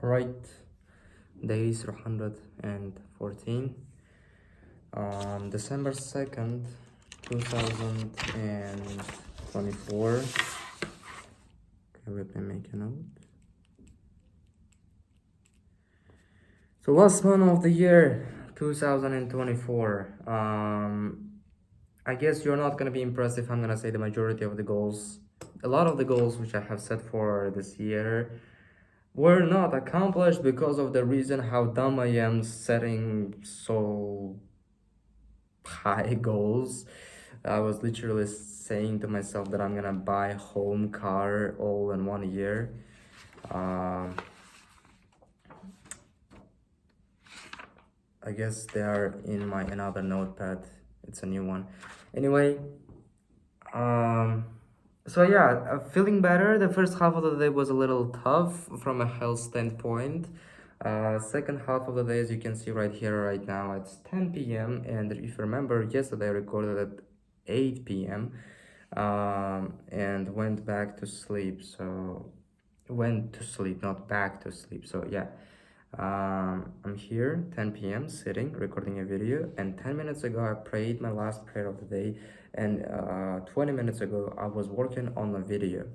Right, days 114. December 2nd, 2024. Okay, let me make a note. So last month of the year 2024. I guess you're not gonna be impressed if I'm gonna say the majority of the goals. A lot of the goals which I have set for this year were not accomplished because of the reason how dumb I am setting so high goals. I was literally saying to myself that I'm gonna buy home, car all in 1 year. I guess they are in my another notepad. It's a new one. Anyway, so yeah, feeling better. The first half of the day was a little tough from a health standpoint. Second half of the day, as you can see right here, right now, it's 10 p.m. And if you remember, yesterday I recorded at 8 p.m. And went back to sleep. So went to sleep, not back to sleep. So yeah. I'm here 10 p.m. sitting recording a video, and 10 minutes ago I prayed my last prayer of the day, and 20 minutes ago I was working on a video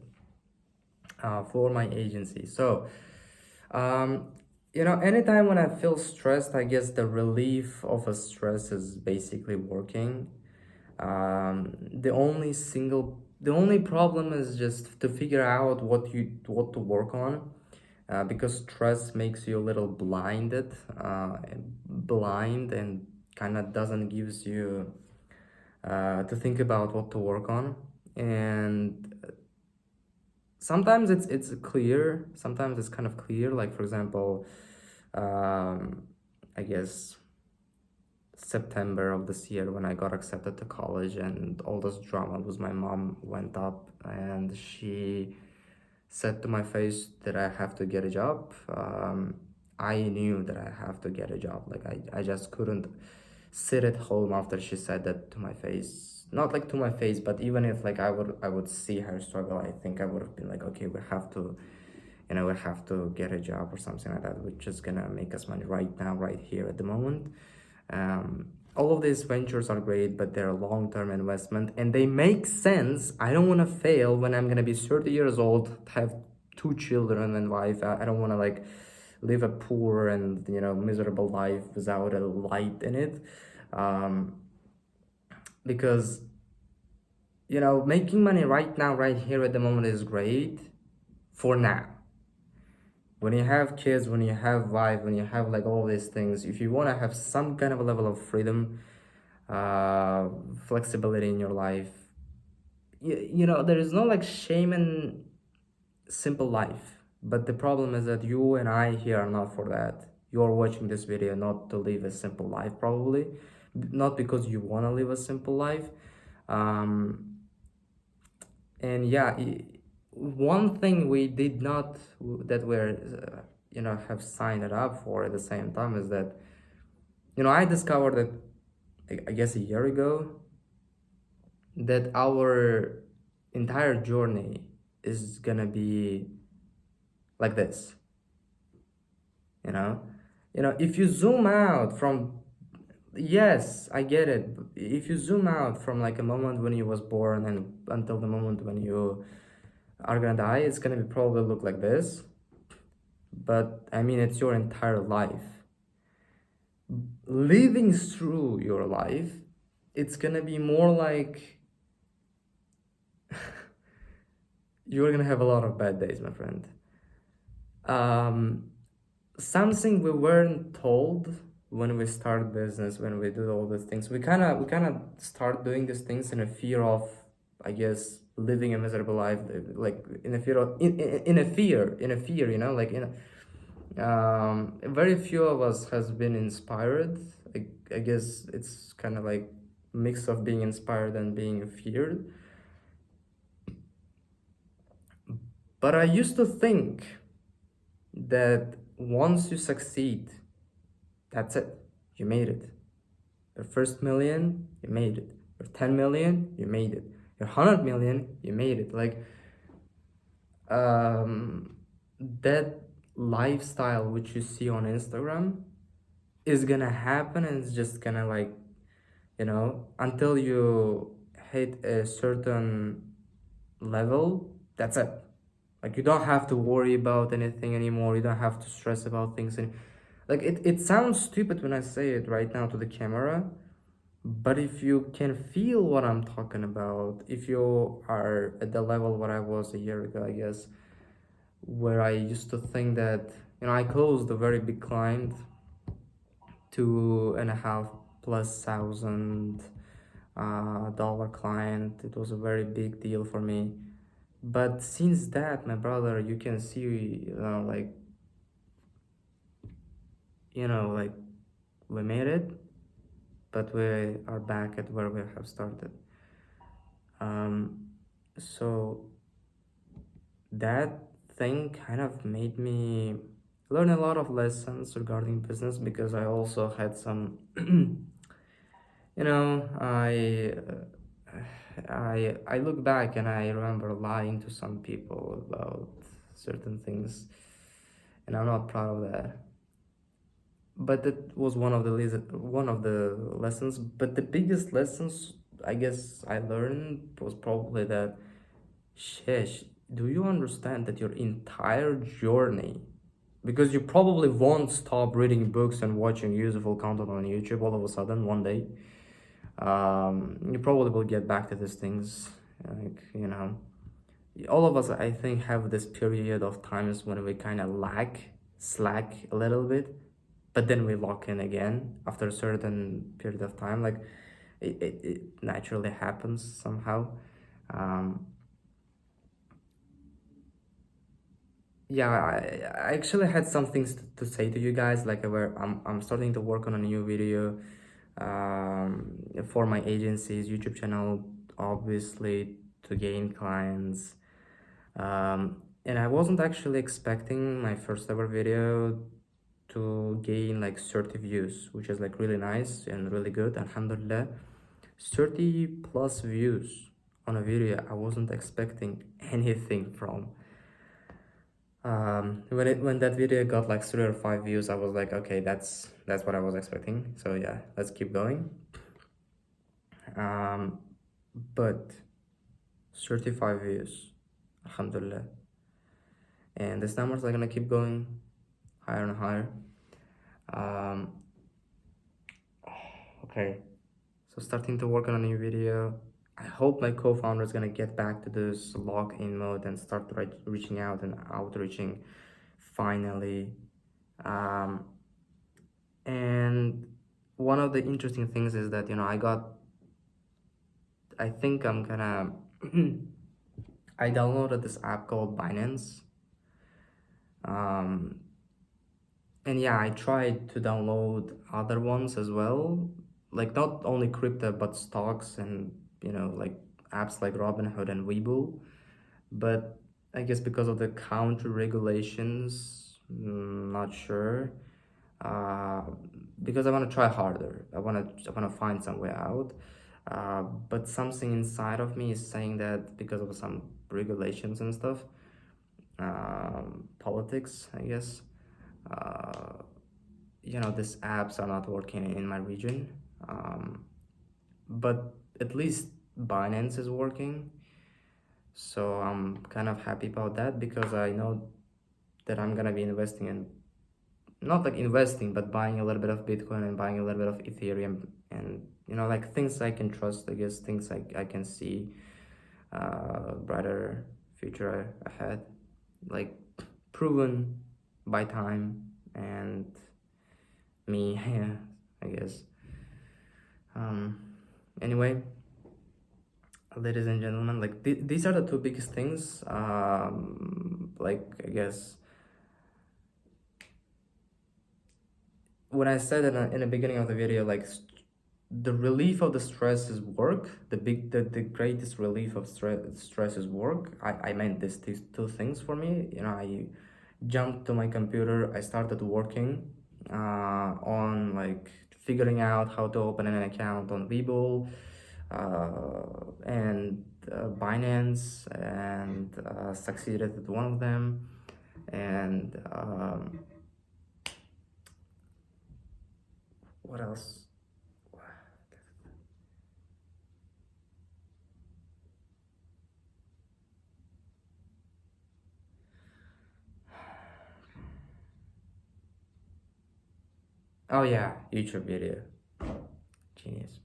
for my agency. So anytime when I feel stressed, I guess the relief of a stress is basically working. The only problem is just to figure out what to work on, because stress makes you a little blind and kind of doesn't gives you to think about what to work on. And sometimes it's clear, sometimes it's kind of clear, like for example, I guess September of this year, when I got accepted to college, and all this drama was my mom went up and she said to my face that I have to get a job. I knew that I have to get a job. Like I just couldn't sit at home after she said that to my face. Not like to my face, but even if like I would see her struggle, I think I would have been like, okay, we have to, we have to get a job or something like that, which is gonna make us money right now, right here at the moment. All of these ventures are great, but they're a long-term investment and they make sense. I don't want to fail when I'm gonna be 30 years old, have 2 children and wife. I don't want to like live a poor and miserable life without a light in it, because making money right now, right here at the moment is great for now. When you have kids, when you have wife, when you have like all these things, if you want to have some kind of a level of freedom, flexibility in your life, there is no like shame in simple life. But the problem is that you and I here are not for that. You're watching this video not to live a simple life, probably not because you want to live a simple life. And yeah, one thing we did not, that we're have signed it up for at the same time, is that I discovered that I guess a year ago that our entire journey is gonna be like this. If you zoom out from, yes, I get it, if you zoom out from like a moment when you was born and until the moment when you are gonna die, it's gonna be probably look like this. But I mean, it's your entire life. Living through your life, it's gonna be more like you're gonna have a lot of bad days, my friend. Something we weren't told when we start business, when we do all these things, we kind of start doing these things in a fear of, I guess, living a miserable life, like in a fear of in a fear, like very few of us has been inspired. I guess it's kind of like mix of being inspired and being feared. But I used to think that once you succeed, that's it, you made it. Your first million, you made it. Your 10 million, you made it. Your 100 million, you made it. Like that lifestyle which you see on Instagram is gonna happen, and it's just gonna like, until you hit a certain level, that's it. Like, you don't have to worry about anything anymore. You don't have to stress about things. And like, it sounds stupid when I say it right now to the camera, but if you can feel what I'm talking about, if you are at the level where I was a year ago, I guess, where I used to think that, I closed a very big client, 2,500+ dollar client. It was a very big deal for me. But since that, my brother, you can see, like we made it, but we are back at where we have started. Um, so that thing kind of made me learn a lot of lessons regarding business, because I also had some, I look back and I remember lying to some people about certain things, and I'm not proud of that. But that was one of the lessons. But the biggest lessons I guess I learned was probably that, sheesh, do you understand that your entire journey, because you probably won't stop reading books and watching useful content on YouTube all of a sudden one day. You probably will get back to these things, like, all of us, I think, have this period of times when we kind of slack a little bit, but then we lock in again after a certain period of time. Like, it naturally happens somehow. um, yeah, I actually had some things to say to you guys, like, where I'm starting to work on a new video, for my agency's YouTube channel, obviously, to gain clients. And I wasn't actually expecting my first ever video to gain like 30 views, which is like really nice and really good, alhamdulillah. 30 plus views on a video I wasn't expecting anything from. When that video got like 3 or 5 views, I was like, okay, that's what I was expecting. So yeah, let's keep going. But 35 views, alhamdulillah, and these numbers are gonna keep going higher and higher. um, okay, so starting to work on a new video. I hope my co-founder is gonna get back to this log-in mode and start reaching out and outreaching finally. um, and one of the interesting things is that, I think I'm gonna I downloaded this app called Binance. um, and yeah, I tried to download other ones as well, like not only crypto but stocks, and like apps like Robinhood and Webull. But I guess because of the country regulations, not sure. uh, because I want to try harder. I want to find some way out. But something inside of me is saying that because of some regulations and stuff, politics, I guess, uh, these apps are not working in my region. But at least Binance is working, so I'm kind of happy about that, because I know that I'm gonna be investing in, not like investing, but buying a little bit of Bitcoin and buying a little bit of Ethereum, and like things I can trust, I guess, things I can see brighter future ahead, like proven by time and me. Yeah, I guess. um anyway, ladies and gentlemen, like these are the two biggest things. Like, I guess, when I said in the beginning of the video, like, the relief of the stress is work. The greatest relief of stress is work. I meant these two things for me. I jumped to my computer. I started working on like figuring out how to open an account on Webull, and Binance, and succeeded at one of them. And what else? Oh yeah, YouTube video. Genius.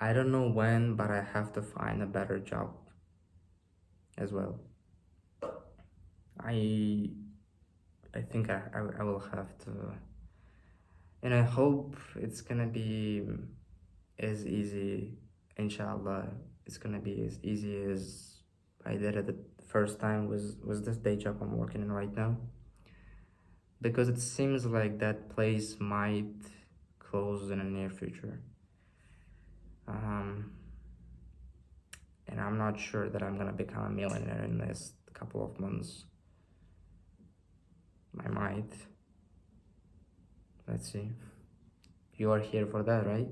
I don't know when, but I have to find a better job as well. I I think I will have to, and I hope it's gonna be as easy. Inshallah, it's gonna be as easy as I did it the first time was this day job I'm working in right now, because it seems like that place might close in the near future. Um, and I'm not sure that I'm gonna become a millionaire in this couple of months. I might. Let's see. You are here for that, right?